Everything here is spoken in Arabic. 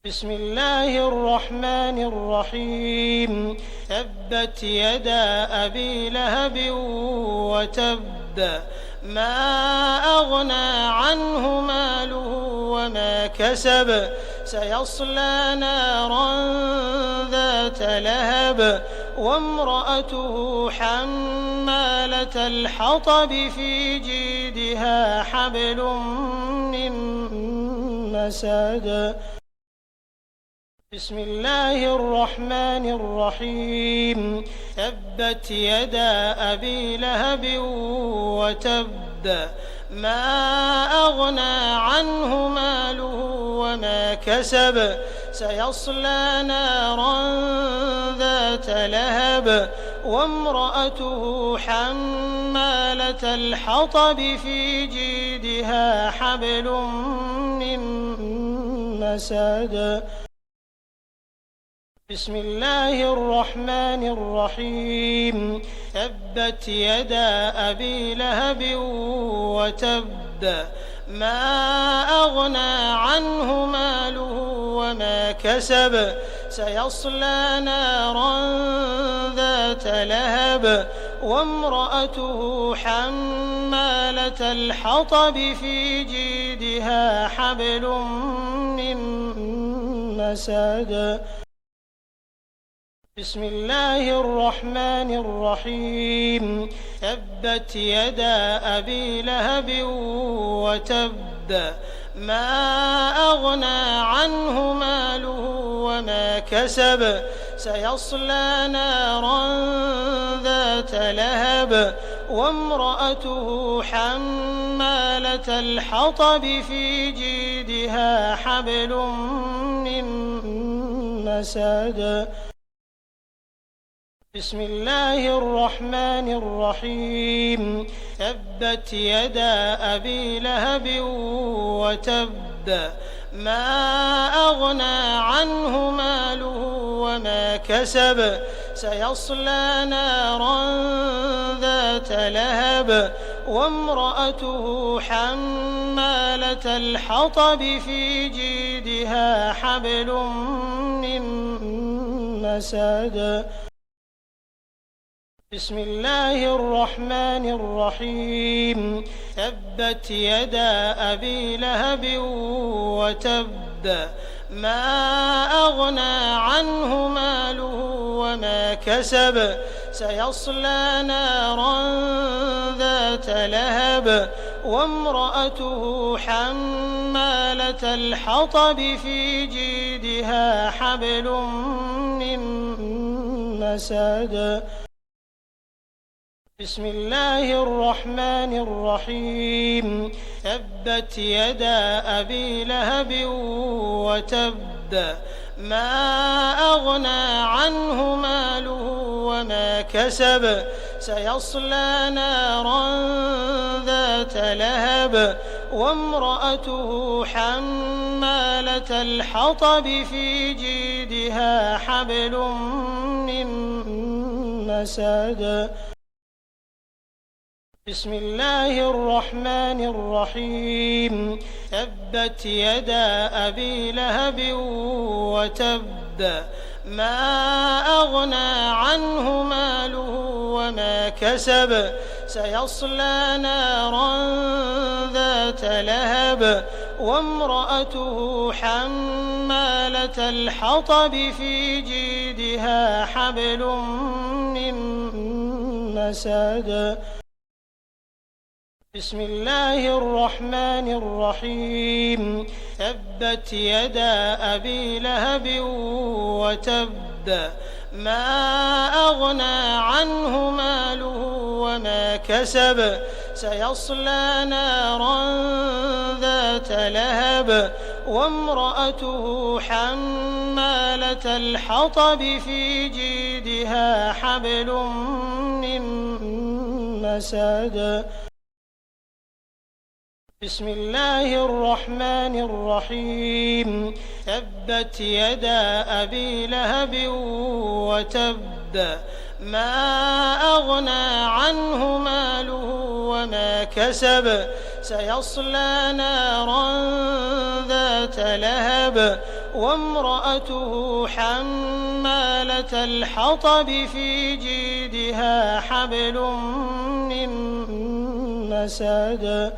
بسم الله الرحمن الرحيم تبت يدا أبي لهب وتب ما أغنى عنه ماله وما كسب سيصلى نارا ذات لهب وامرأته حمالة الحطب في جيدها حبل من مسد بسم الله الرحمن الرحيم تبت يدا أبي لهب وتب ما أغنى عنه ماله وما كسب سيصلى نارا ذات لهب وامرأته حمالة الحطب في جيدها حبل من مسد بسم الله الرحمن الرحيم تبت يدا أبي لهب وتب ما أغنى عنه ماله وما كسب سيصلى نارا ذات لهب وامرأته حمالة الحطب في جيدها حبل من مسد بسم الله الرحمن الرحيم تبت يدا أبي لهب وتب ما أغنى عنه ماله وما كسب سيصلى نارا ذات لهب وامرأته حمالة الحطب في جيدها حبل من مسد بسم الله الرحمن الرحيم تبت يدا أبي لهب وتب ما أغنى عنه ماله وما كسب سيصلى نارا ذات لهب وامرأته حمالة الحطب في جيدها حبل من مسد بسم الله الرحمن الرحيم تبت يدا أبي لهب وتب ما أغنى عنه ماله وما كسب سيصلى نارا ذات لهب وامرأته حمالة الحطب في جيدها حبل من مسد بسم الله الرحمن الرحيم تبت يدا أبي لهب وتب ما أغنى عنه ماله وما كسب سيصلى نارا ذات لهب وامرأته حمالة الحطب في جيدها حبل من مسد بسم الله الرحمن الرحيم تبت يدا أبي لهب وتب ما أغنى عنه ماله وما كسب سيصلى نارا ذات لهب وامرأته حمالة الحطب في جيدها حبل من مسد بسم الله الرحمن الرحيم تبت يدا أبي لهب وتب ما أغنى عنه ماله وما كسب سيصلى نارا ذات لهب وامرأته حمالة الحطب في جيدها حبل من مسد بسم الله الرحمن الرحيم تبت يدا أبي لهب وتب ما أغنى عنه ماله وما كسب سيصلى نارا ذات لهب وامرأته حمالة الحطب في جيدها حبل من مسد